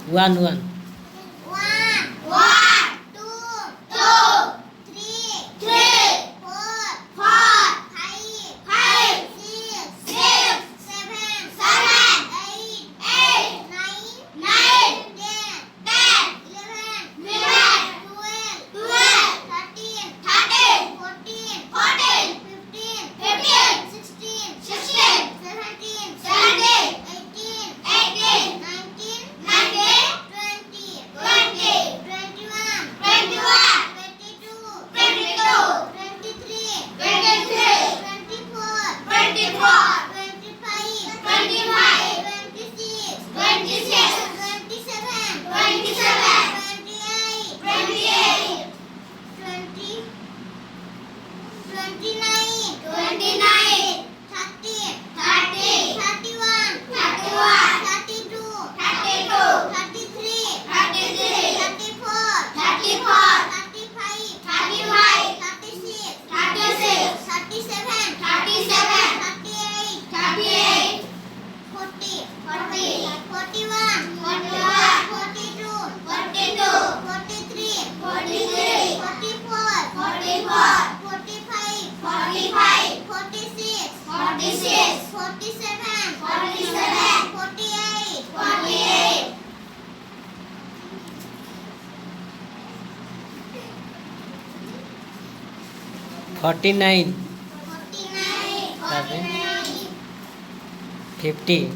One, one. One, two, three, four, five, six, seven, eight, nine, 10, 11, 12, 13, 14, 15, 16, 17, 18, 19, 20, 21, 22, 23, 24, 25, 26, 27, 28, 29, 30, 31, 32, 33, 34, 35, 36, 37, 38, 40, 41, 42, 43, 44, 45, 46, 47, 48. 49, 49, 50,